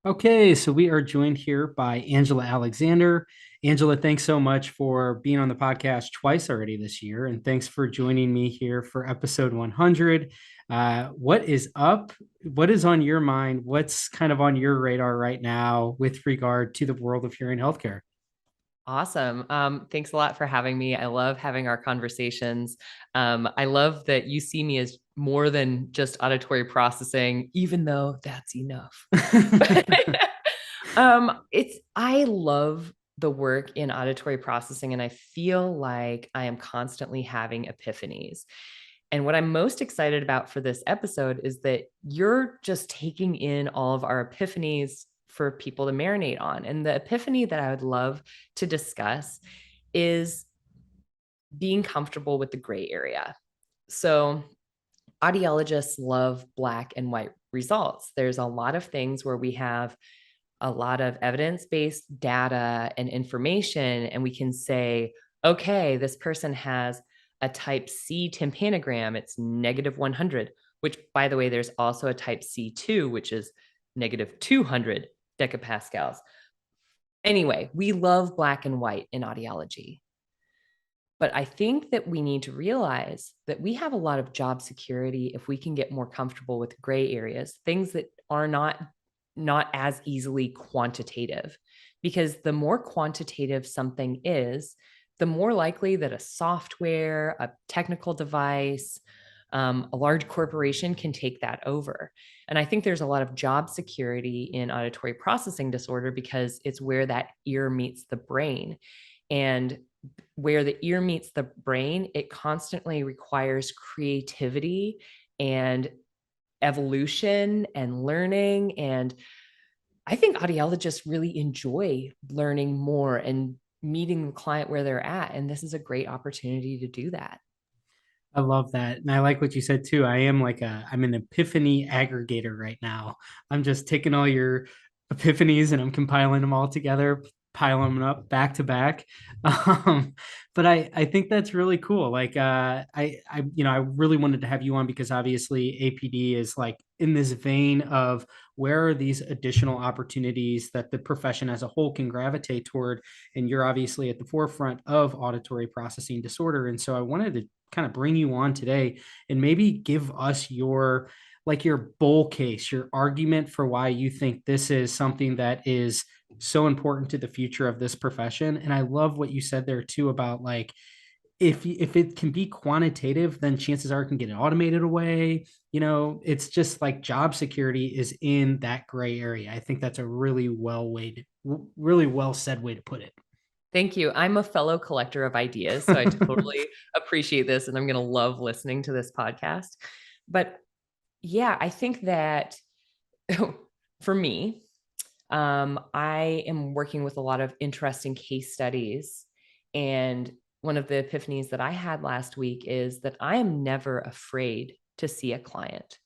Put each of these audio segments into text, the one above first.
Okay, so we are joined here by Angela Alexander. Angela, thanks so much for being on the podcast twice already this year, and thanks for joining me here for episode 100. What is up? What is on your mind? What's kind of on your radar right now with regard to the world of hearing healthcare? Awesome. Thanks a lot for having me. I love having our conversations. I love that you see me as more than just auditory processing, even though that's enough. I love the work in auditory processing, and I feel like I am constantly having epiphanies. And what I'm most excited about for this episode is that you're just taking in all of our epiphanies for people to marinate on. And the epiphany that I would love to discuss is being comfortable with the gray area. So, audiologists love black and white results. There's a lot of things where we have a lot of evidence based data and information, and we can say, okay, this person has a type C tympanogram, it's negative 100, which, by the way, there's also a type C2, which is negative 200 decapascals. Anyway, we love black and white in audiology. But I think that we need to realize that we have a lot of job security if we can get more comfortable with gray areas, things that are not as easily quantitative. Because the more quantitative something is, the more likely that a software, a technical device, a large corporation can take that over. And I think there's a lot of job security in auditory processing disorder because it's where that ear meets the brain. And where the ear meets the brain, it constantly requires creativity and evolution and learning. And I think audiologists really enjoy learning more and meeting the client where they're at. And this is a great opportunity to do that. I love that. And I like what you said too. I'm an epiphany aggregator right now. I'm just taking all your epiphanies and I'm compiling them all together, piling them up back to back. Um, but I think that's really cool. I really wanted to have you on because obviously APD is like in this vein of where are these additional opportunities that the profession as a whole can gravitate toward. And you're obviously at the forefront of auditory processing disorder. And so I wanted to kind of bring you on today and maybe give us your bull case, your argument for why you think this is something that is so important to the future of this profession. And I love what you said there too about like if it can be quantitative, then chances are it can get it automated away. It's just like job security is in that gray area. I think that's a really well said way to put it. Thank you. I'm a fellow collector of ideas, so I totally appreciate this, and I'm going to love listening to this podcast. But yeah, I think that for me, I am working with a lot of interesting case studies. And one of the epiphanies that I had last week is that I am never afraid to see a client.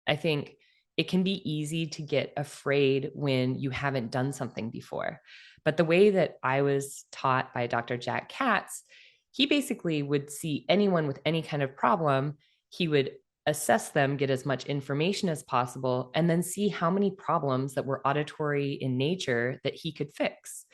I think it can be easy to get afraid when you haven't done something before. But the way that I was taught by Dr. Jack Katz, he basically would see anyone with any kind of problem. He would assess them, get as much information as possible, and then see how many problems that were auditory in nature that he could fix.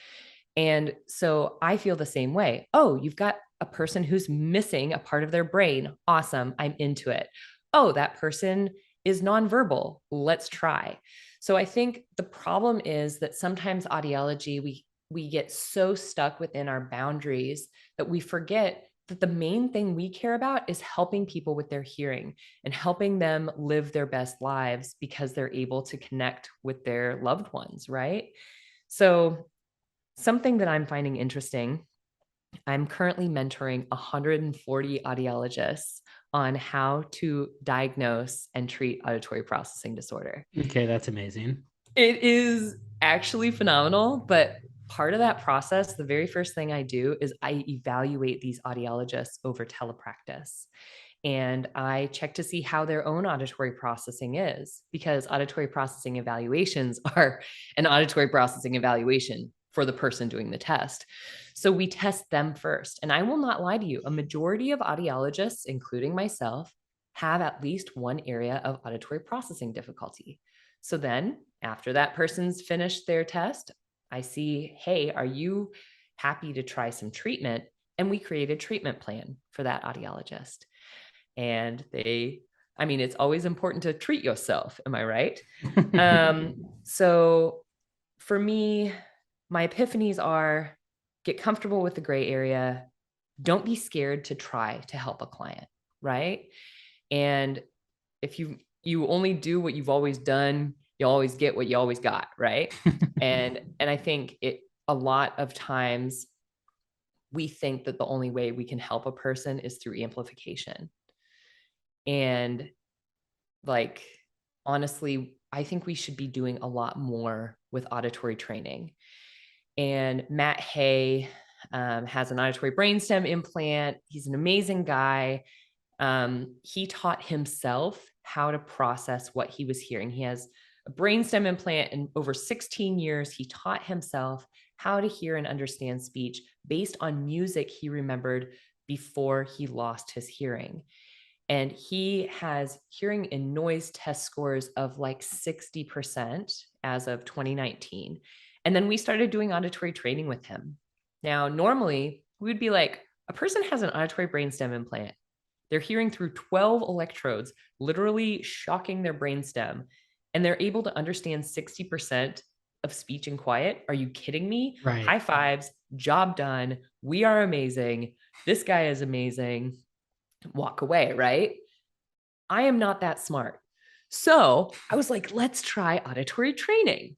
And so I feel the same way. Oh, you've got a person who's missing a part of their brain. Awesome. I'm into it. Oh, that person is nonverbal. Let's try. So I think the problem is that sometimes audiology, we get so stuck within our boundaries that we forget that the main thing we care about is helping people with their hearing and helping them live their best lives because they're able to connect with their loved ones, right? So something that I'm finding interesting, I'm currently mentoring 140 audiologists on how to diagnose and treat auditory processing disorder. Okay, that's amazing. It is actually phenomenal, but part of that process, the very first thing I do is I evaluate these audiologists over telepractice. And I check to see how their own auditory processing is, because auditory processing evaluations are an auditory processing evaluation for the person doing the test. So we test them first. And I will not lie to you, a majority of audiologists, including myself, have at least one area of auditory processing difficulty. So then After that person's finished their test, I see, hey, are you happy to try some treatment? And we create a treatment plan for that audiologist. And I mean, it's always important to treat yourself. Am I right? So for me, my epiphanies are get comfortable with the gray area. Don't be scared to try to help a client, right? And if you only do what you've always done, you always get what you always got, right? And I think a lot of times we think that the only way we can help a person is through amplification. And like, honestly, I think we should be doing a lot more with auditory training. And Matt Hay has an auditory brainstem implant. He's an amazing guy. He taught himself how to process what he was hearing. He has a brainstem implant, and over 16 years, he taught himself how to hear and understand speech based on music he remembered before he lost his hearing. And he has hearing and noise test scores of like 60% as of 2019. And then we started doing auditory training with him. Now, normally we would be like, a person has an auditory brainstem implant. They're hearing through 12 electrodes, literally shocking their brainstem, and they're able to understand 60% of speech and quiet. Are you kidding me? Right. High fives, job done. We are amazing. This guy is amazing. Walk away, right? I am not that smart. So I was like, let's try auditory training.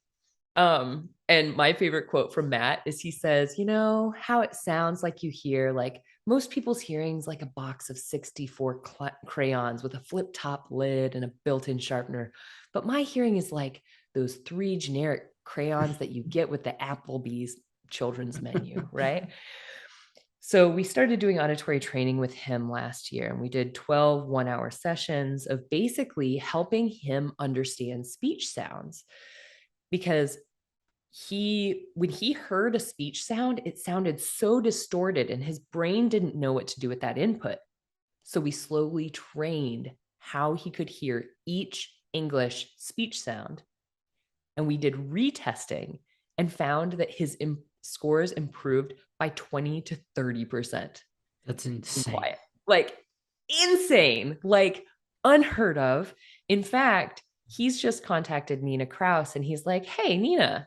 And my favorite quote from Matt is he says, you know how it sounds like you hear, like most people's hearing's like a box of 64 crayons with a flip top lid and a built-in sharpener. But my hearing is like those 3 generic crayons that you get with the Applebee's children's menu, right? So we started doing auditory training with him last year, and we did 12 one-hour sessions of basically helping him understand speech sounds. Because when he heard a speech sound, it sounded so distorted and his brain didn't know what to do with that input. So we slowly trained how he could hear each English speech sound. And we did retesting and found that his scores improved by 20 to 30%. That's insane. Quiet. Like insane, like unheard of. In fact, he's just contacted Nina Kraus and he's like, hey, Nina,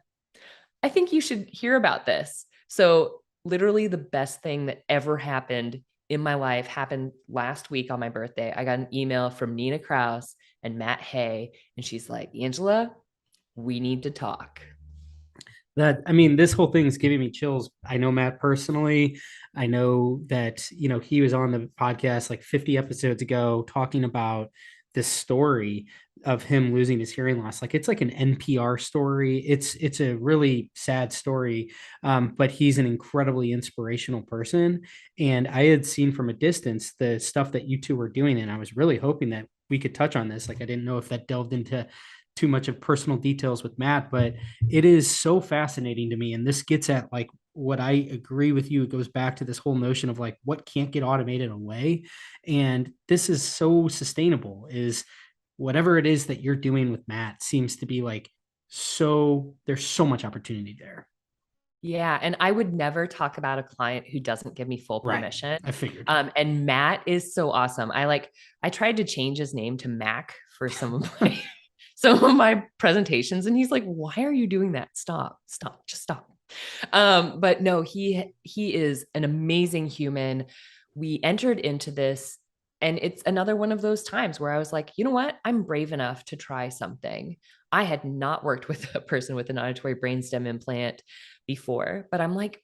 I think you should hear about this. So literally the best thing that ever happened in my life happened last week on my birthday. I got an email from Nina Kraus and Matt Hay, and she's like, Angela, we need to talk. I mean, this whole thing's giving me chills. I know Matt personally. I know that, he was on the podcast like 50 episodes ago talking about this story of him losing his hearing loss. Like it's like an NPR story. It's a really sad story. But he's an incredibly inspirational person. And I had seen from a distance the stuff that you two were doing, and I was really hoping that we could touch on this. Like I didn't know if that delved into too much of personal details with Matt, but it is so fascinating to me. And this gets at like what I agree with you. It goes back to this whole notion of like what can't get automated away. And this is so sustainable, is whatever it is that you're doing with Matt seems to be like there's so much opportunity there. Yeah. And I would never talk about a client who doesn't give me full permission. Right. I figured. And Matt is so awesome. I tried to change his name to Mac for some of my presentations. And he's like, why are you doing that? Stop, just stop. But no, he is an amazing human. We entered into this, and it's another one of those times where I was like, you know what? I'm brave enough to try something. I had not worked with a person with an auditory brainstem implant before, but I'm like,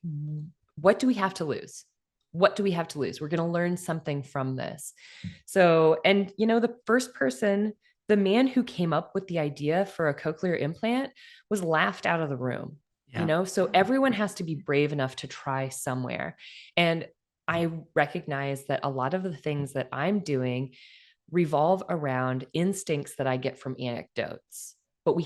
what do we have to lose? What do we have to lose? We're going to learn something from this. So, and the first person, the man who came up with the idea for a cochlear implant was laughed out of the room. Yeah. So everyone has to be brave enough to try somewhere. And I recognize that a lot of the things that I'm doing revolve around instincts that I get from anecdotes, but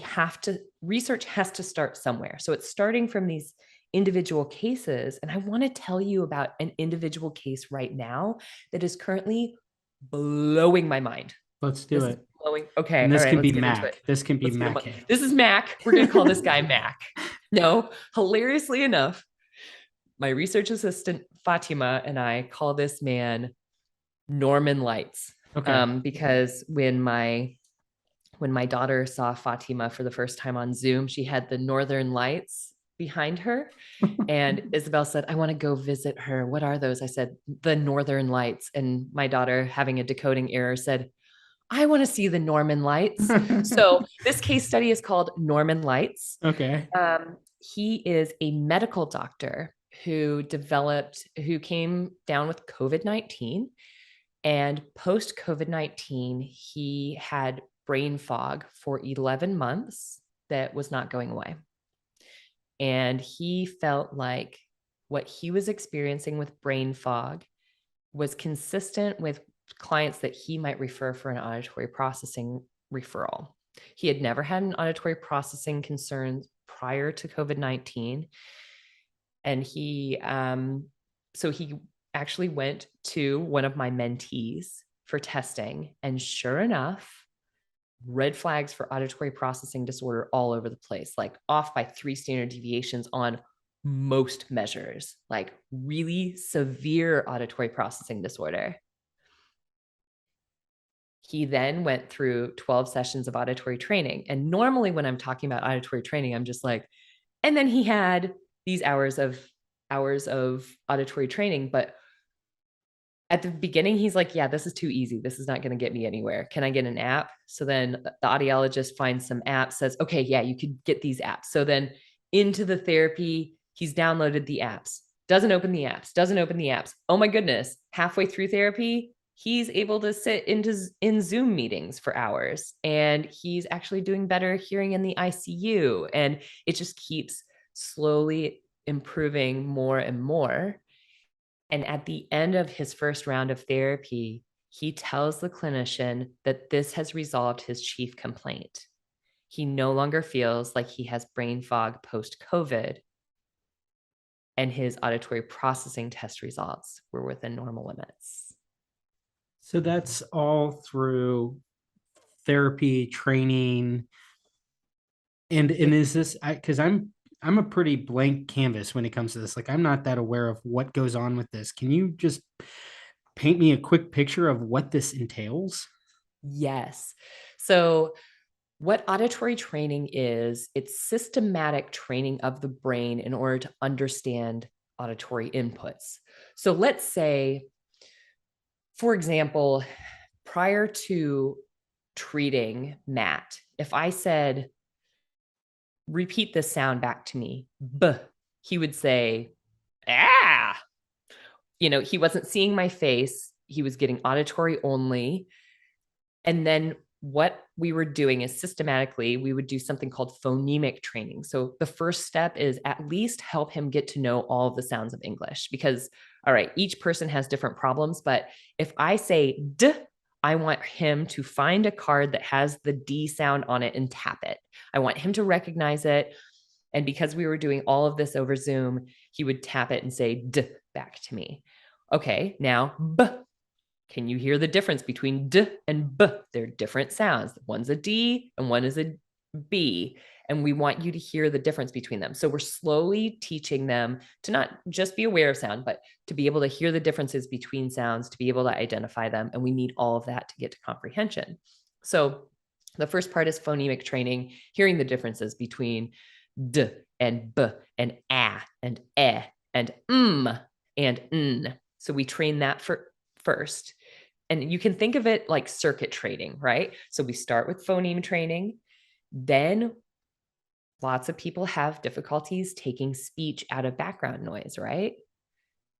research has to start somewhere. So it's starting from these individual cases. And I want to tell you about an individual case right now that is currently blowing my mind. Let's do it. flowing. Okay. And All this right. can Let's be get into it. Mac. This can be Let's get him Mac up. hair. This is Mac. We're going to call this guy Mac. No, hilariously enough, my research assistant, Fatima, and I call this man Norman Lights. Okay. Because when my daughter saw Fatima for the first time on Zoom, she had the Northern Lights behind her. And Isabel said, I want to go visit her. What are those? I said, the Northern Lights. And my daughter, having a decoding error, said, I want to see the Norman Lights. So this case study is called Norman Lights. Okay. He is a medical doctor who came down with COVID-19. And post COVID-19, he had brain fog for 11 months that was not going away. And he felt like what he was experiencing with brain fog was consistent with clients that he might refer for an auditory processing referral. He had never had an auditory processing concern prior to COVID-19. And so he actually went to one of my mentees for testing. And sure enough, red flags for auditory processing disorder all over the place, like off by 3 standard deviations on most measures, like really severe auditory processing disorder. He then went through 12 sessions of auditory training. And normally when I'm talking about auditory training, I'm just like, and then he had these hours of auditory training. But at the beginning, he's like, yeah, this is too easy. This is not going to get me anywhere. Can I get an app? So then the audiologist finds some apps, says, okay, yeah, you could get these apps. So then into the therapy, he's downloaded the apps, doesn't open the apps. Oh my goodness. Halfway through therapy, he's able to sit in Zoom meetings for hours, and he's actually doing better hearing in the ICU. And it just keeps slowly improving more and more. And at the end of his first round of therapy, he tells the clinician that this has resolved his chief complaint. He no longer feels like he has brain fog post-COVID, and his auditory processing test results were within normal limits. So that's all through therapy, training, and is this because I'm a pretty blank canvas when it comes to this. Like I'm not that aware of what goes on with this. Can you just paint me a quick picture of what this entails? Yes. So what auditory training is, it's systematic training of the brain in order to understand auditory inputs. So let's say, for example, prior to treating Matt, if I said, repeat this sound back to me, B, he would say, ah. He wasn't seeing my face. He was getting auditory only. And then what we were doing is systematically, we would do something called phonemic training. So the first step is at least help him get to know all of the sounds of English, because, all right, each person has different problems. But if I say D, I want him to find a card that has the D sound on it and tap it. I want him to recognize it. And because we were doing all of this over Zoom, he would tap it and say D back to me. Okay, now B. Can you hear the difference between D and B? They're different sounds. One's a D and one is a B. And we want you to hear the difference between them. So we're slowly teaching them to not just be aware of sound, but to be able to hear the differences between sounds, to be able to identify them. And we need all of that to get to comprehension. So the first part is phonemic training, hearing the differences between D and B and A and E and and N. So we train that first. And you can think of it like circuit training, right? So we start with phoneme training. Then lots of people have difficulties taking speech out of background noise, right?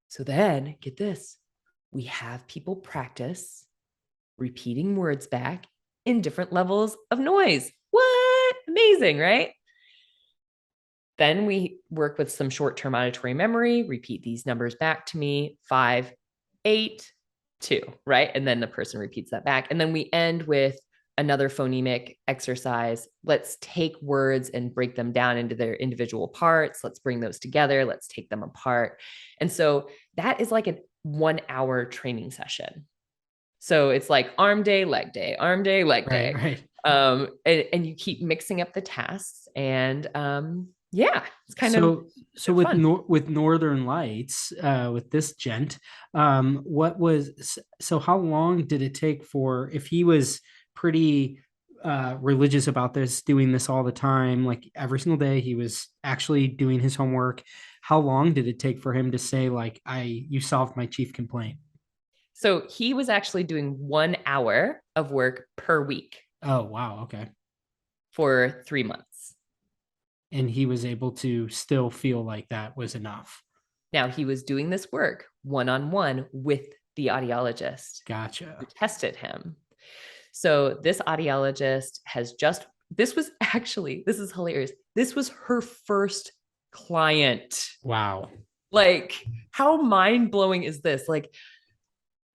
So then get this, we have people practice repeating words back in different levels of noise. What? Amazing, right? Then we work with some short-term auditory memory, repeat these numbers back to me, 5, 8, 2, right? And then the person repeats that back. And then we end with another phonemic exercise. Let's take words and break them down into their individual parts. Let's bring those together. Let's take them apart. And so that is like a 1-hour training session. So it's like arm day, leg day, arm day, leg Right, day. right. And you keep mixing up the tasks. And yeah, it's kind of So with fun. with Northern Lights, with this gent, what was so how long did it take for if he was pretty religious about this, doing this all the time, like every single day, he was actually doing his homework. How long did it take for him to say, like, you solved my chief complaint? So he was actually doing 1 hour of work per week Oh, wow. Okay. for 3 months. And he was able to still feel like that was enough. Now he was doing this work one on one with the audiologist who Gotcha. tested him. So this audiologist has just, this was actually, this is hilarious. This was her first client. Wow. Like, how mind blowing is this? Like,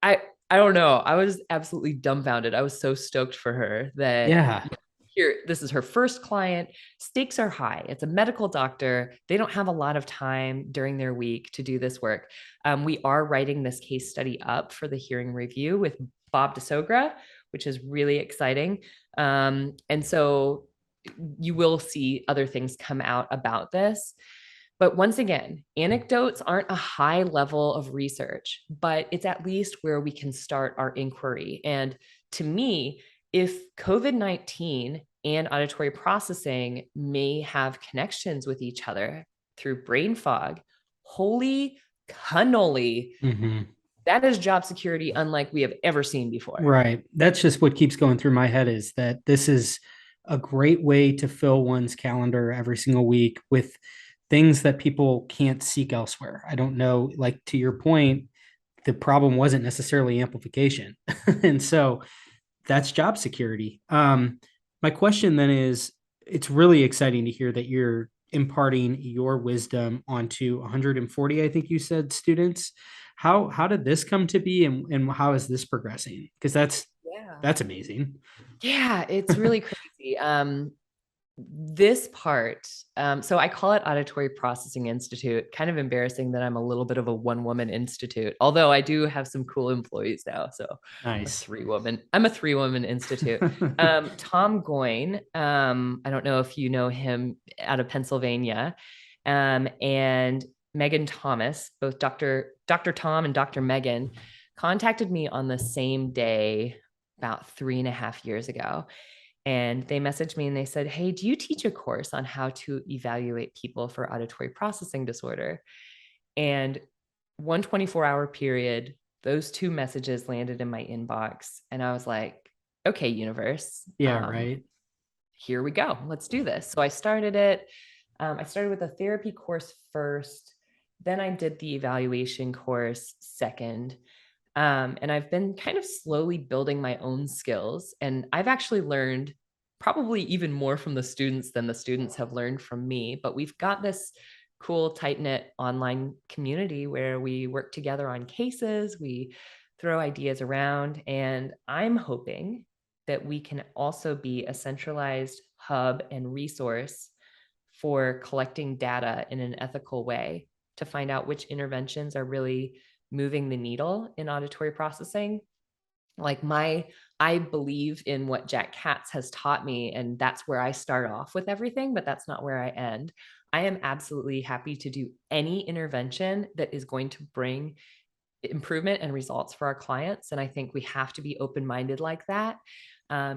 I, I don't know. I was absolutely dumbfounded. I was so stoked for her that Yeah. here, this is her first client. Stakes are high. It's a medical doctor. They don't have a lot of time during their week to do this work. We are writing this case study up for the hearing review with Bob DeSogra, which is really exciting. And so you will see other things come out about this. But once again, anecdotes aren't a high level of research, but it's at least where we can start our inquiry. And to me, if COVID-19 and auditory processing may have connections with each other through brain fog, holy cannoli, Hmm. that is job security unlike we have ever seen before. Right. That's just what keeps going through my head is that this is a great way to fill one's calendar every single week with things that people can't seek elsewhere. I don't know, like to your point, the problem wasn't necessarily amplification. And so that's job security. My question then is it's really exciting to hear that you're imparting your wisdom onto 140, I think you said, students. How did this come to be, and how is this progressing? Because Yeah. that's amazing. Yeah, it's really crazy. This part, so I call it Auditory Processing Institute. Kind of embarrassing that I'm a little bit of a one-woman institute, although I do have some cool employees now. So Nice. I'm a three-woman institute. Tom Goyne, I don't know if you know him, out of Pennsylvania, and Megan Thomas, both Dr. Tom and Dr. Megan, contacted me on the same day about 3.5 years ago. And they messaged me and they said, "Hey, do you teach a course on how to evaluate people for auditory processing disorder?" And 1 24-hour period, those two messages landed in my inbox. And I was like, okay, universe, Yeah, right. here we go. Let's do this. So I started it. I started with a therapy course first. Then I did the evaluation course second. And I've been kind of slowly building my own skills. And I've actually learned probably even more from the students than the students have learned from me. But we've got this cool, tight knit online community where we work together on cases, we throw ideas around. And I'm hoping that we can also be a centralized hub and resource for collecting data in an ethical way to find out which interventions are really moving the needle in auditory processing. Like I believe in what Jack Katz has taught me, and that's where I start off with everything, but that's not where I end. I am absolutely happy to do any intervention that is going to bring improvement and results for our clients. And I think we have to be open-minded like that,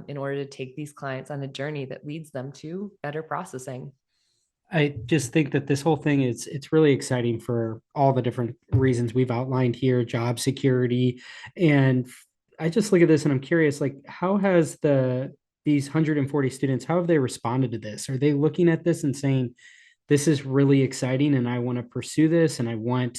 in order to take these clients on a journey that leads them to better processing. I just think that this whole thing is it's really exciting for all the different reasons we've outlined here, job security. And I just look at this and I'm curious, like, how has these 140 students, how have they responded to this? Are they looking at this and saying, this is really exciting and I want to pursue this and I want,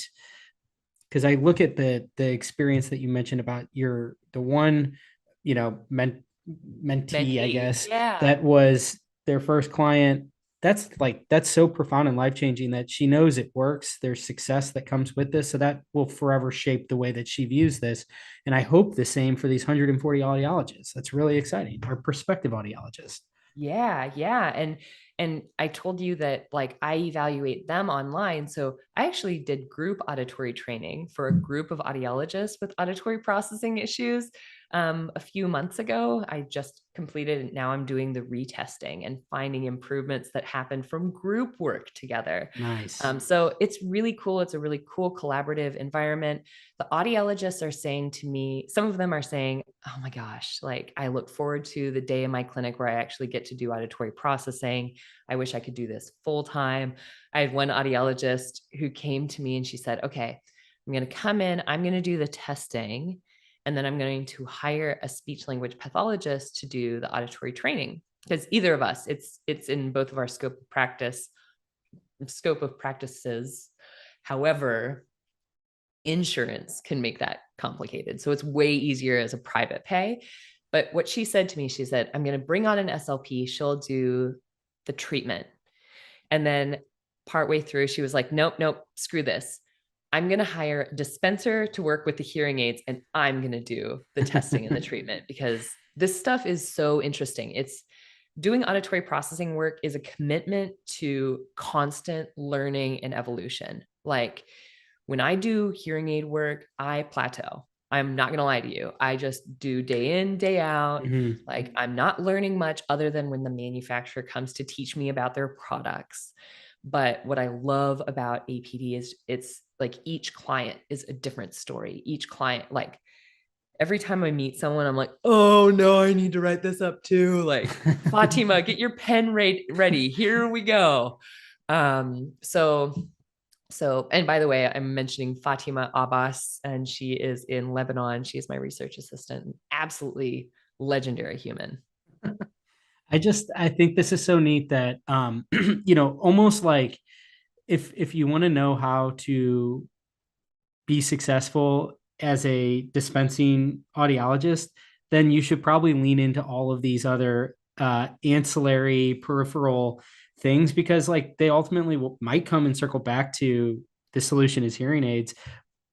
because I look at the experience that you mentioned about the one, mentee, I Mentee. guess, Yeah. that was their first client. That's so profound and life changing that she knows it works. There's success that comes with this, so that will forever shape the way that she views this. And I hope the same for these 140 audiologists. That's really exciting. Or prospective audiologists. Yeah, yeah. And And I told you that like I evaluate them online. So I actually did group auditory training for a group of audiologists with auditory processing issues a few months ago. I just completed it. Now I'm doing the retesting and finding improvements that happen from group work together. Nice. So it's really cool. It's a really cool collaborative environment. The audiologists are saying to me, some of them are saying, oh my gosh, like I look forward to the day in my clinic where I actually get to do auditory processing. I wish I could do this full time. I had one audiologist who came to me and she said, okay, I'm going to come in, I'm going to do the testing, and then I'm going to hire a speech language pathologist to do the auditory training. Because either of us, it's in both of our scope of practices. However, insurance can make that complicated. So it's way easier as a private pay. But what she said to me, she said, I'm going to bring on an SLP. She'll do the treatment. And then partway through, she was like, nope, nope, screw this. I'm going to hire a dispenser to work with the hearing aids, and I'm going to do the testing and the treatment because this stuff is so interesting. It's doing auditory processing work is a commitment to constant learning and evolution. Like when I do hearing aid work, I plateau. I'm not going to lie to you. I just do day in, day out. Mhm. Like I'm not learning much other than when the manufacturer comes to teach me about their products. But what I love about APD is it's like each client is a different story. Each client, like every time I meet someone, I'm like, oh no, I need to write this up too. Like, Fatima, get your pen ready. Here we go. So, and by the way, I'm mentioning Fatima Abbas, and she is in Lebanon. She is my research assistant. Absolutely legendary human. I think this is so neat that almost like if you want to know how to be successful as a dispensing audiologist, then you should probably lean into all of these other ancillary peripheral things, because like they ultimately might come and circle back to the solution is hearing aids,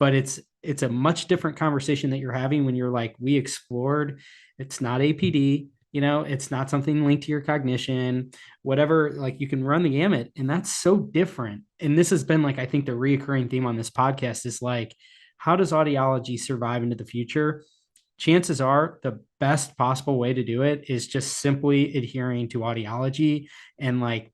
but it's a much different conversation that you're having when you're like, we explored, it's not APD, it's not something linked to your cognition, whatever, like you can run the gamut, and that's so different. And this has been like, I think the reoccurring theme on this podcast is like, how does audiology survive into the future? Chances are the best possible way to do it is just simply adhering to audiology and like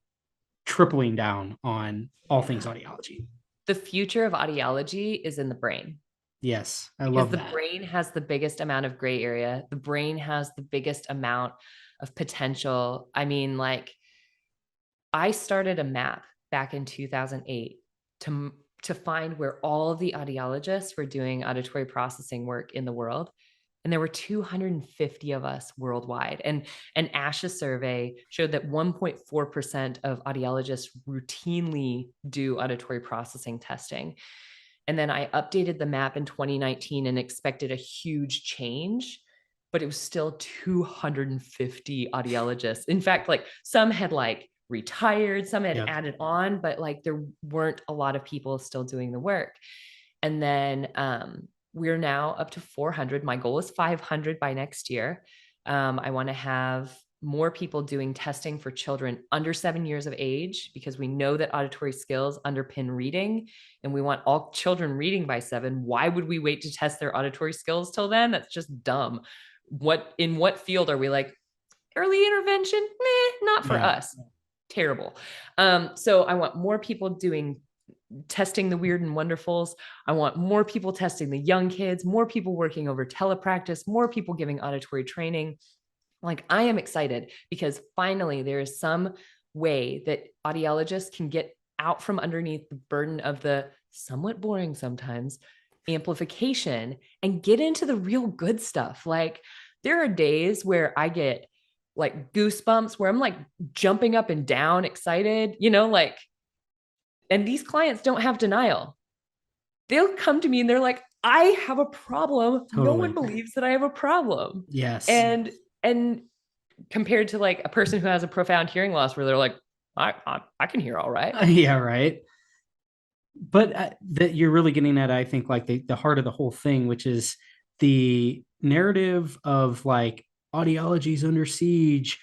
tripling down on all things audiology. The future of audiology is in the brain Yes, I because love the that. brain has the biggest amount of gray area. The brain has the biggest amount of potential. I mean, like, I started a map back in 2008 to find where all of the audiologists were doing auditory processing work in the world. And there were 250 of us worldwide. And an ASHA survey showed that 1.4% of audiologists routinely do auditory processing testing. And then I updated the map in 2019 and expected a huge change, but it was still 250 audiologists. In fact, like some had like retired, some had Yep. added on, but like there weren't a lot of people still doing the work. And then we're now up to 400. My goal is 500 by next year. I want to have more people doing testing for children under 7 years of age because we know that auditory skills underpin reading, and we want all children reading by 7. Why would we wait to test their auditory skills till then? That's just dumb. In what field are we like early intervention? Not for Yeah. us. Terrible. So I want more people doing testing the weird and wonderfuls. I want more people testing the young kids, more people working over telepractice, more people giving auditory training. Like I am excited because finally there is some way that audiologists can get out from underneath the burden of the somewhat boring sometimes amplification and get into the real good stuff. Like there are days where I get like goosebumps where I'm like jumping up and down excited, like, and these clients don't have denial. They'll come to me and they're like, I have a problem. No one Totally. believes that I have a problem. Yes. And compared to like a person who has a profound hearing loss where they're like, I can hear all right. Yeah, right. But that you're really getting at, I think, like the heart of the whole thing, which is the narrative of like audiology's under siege.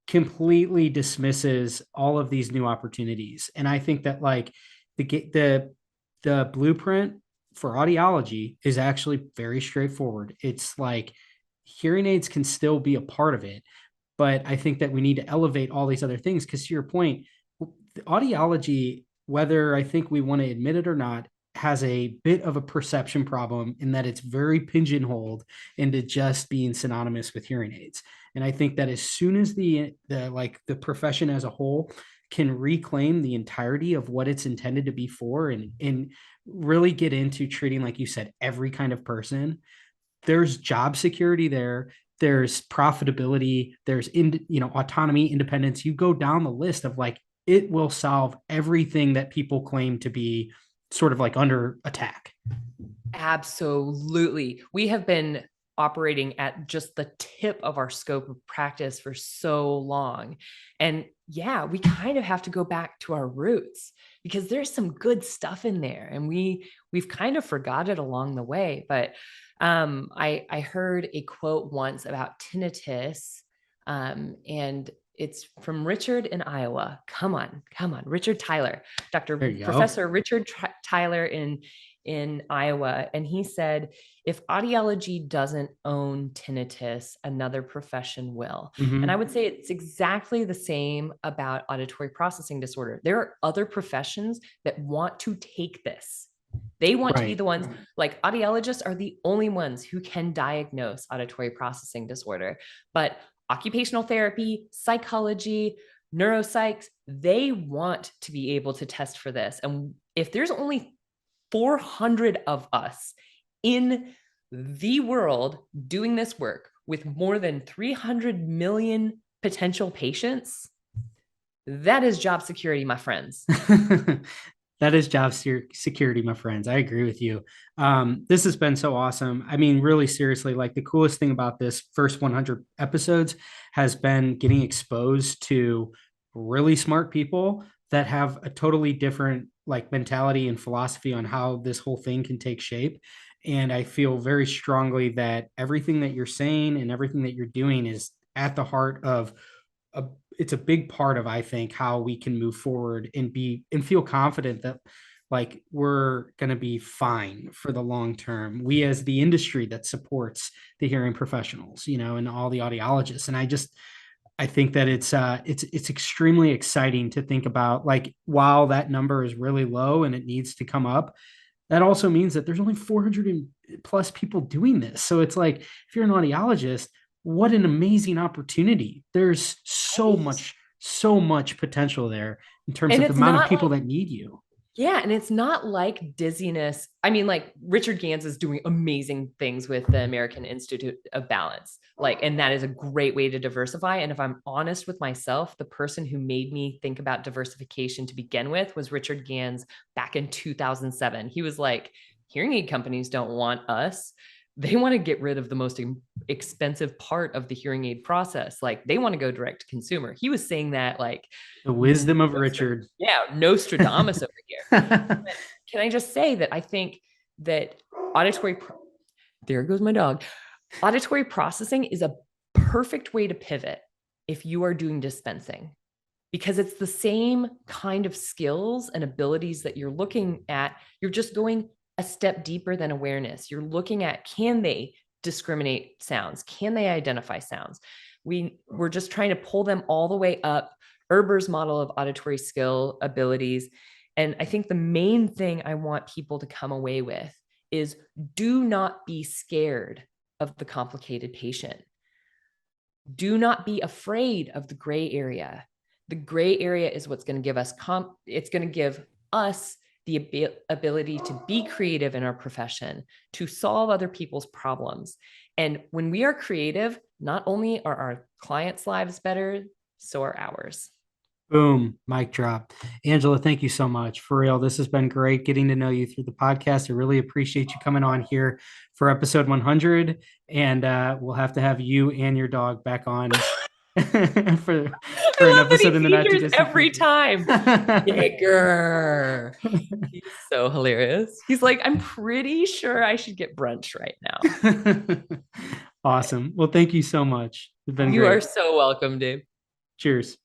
completely dismisses all of these new opportunities. And I think that like the blueprint for audiology is actually very straightforward. It's like hearing aids can still be a part of it, but I think that we need to elevate all these other things because to your point, audiology, whether I think we want to admit it or not, has a bit of a perception problem in that it's very pigeonholed into just being synonymous with hearing aids. And I think that as soon as the profession as a whole can reclaim the entirety of what it's intended to be for and really get into treating, like you said, every kind of person, there's job security there, there's profitability, there's autonomy, independence. You go down the list of like it will solve everything that people claim to be sort of like under attack. Absolutely. We have been operating at just the tip of our scope of practice for so long. And yeah, we kind of have to go back to our roots because there's some good stuff in there and we've kind of forgot it along the way. But I heard a quote once about tinnitus, and it's from Richard in Iowa. Come on, Richard Tyler, Professor Richard Tyler in Iowa. And he said, if audiology doesn't own tinnitus, another profession will. Mm-hmm. And I would say it's exactly the same about auditory processing disorder. There are other professions that want to take this. They want to be the ones, like audiologists are the only ones who can diagnose auditory processing disorder. But occupational therapy, psychology, neuropsychs, they want to be able to test for this. And if there's only 400 of us in the world doing this work with more than 300 million potential patients, that is job security, my friends. That is job security, my friends. I agree with you. This has been so awesome. I mean, really seriously, like the coolest thing about this first 100 episodes has been getting exposed to really smart people that have a totally different like mentality and philosophy on how this whole thing can take shape. And I feel very strongly that everything that you're saying and everything that you're doing is at the heart of it's a big part of I think how we can move forward and feel confident that like we're going to be fine for the long term. We as the industry that supports the hearing professionals, and all the audiologists. And I think that it's extremely exciting to think about like while that number is really low and it needs to come up, that also means that there's only 400 plus people doing this. So it's like if you're an audiologist, what an amazing opportunity. There's so much potential there in terms of the amount of people that need you. Yeah. And it's not like dizziness. I mean, like Richard Gans is doing amazing things with the American Institute of Balance. And that is a great way to diversify. And if I'm honest with myself, the person who made me think about diversification to begin with was Richard Gans back in 2007. He was like, hearing aid companies don't want us. They want to get rid of the most expensive part of the hearing aid process. Like they want to go direct to consumer. He was saying that like the wisdom of Richard. Yeah, Nostradamus over here. Can I just say that I think that there goes my dog. Auditory processing is a perfect way to pivot if you are doing dispensing because it's the same kind of skills and abilities that you're looking at. You're just going a step deeper than awareness. You're looking at, can they discriminate sounds? Can they identify sounds? We're just trying to pull them all the way up. Erber's model of auditory skill abilities. And I think the main thing I want people to come away with is do not be scared of the complicated patient. Do not be afraid of the gray area. The gray area is what's going to give us, it's going to give us the ability to be creative in our profession, to solve other people's problems. And when we are creative, not only are our clients' lives better, so are ours. Boom, mic drop. Angela, thank you so much. For real, this has been great getting to know you through the podcast. I really appreciate you coming on here for episode 100. And we'll have to have you and your dog back on for an episode in the not too distant every time. Digger. He's so hilarious. He's like, I'm pretty sure I should get brunch right now. Awesome. Well, thank you so much. It's been you great. are so welcome, Dave. Cheers.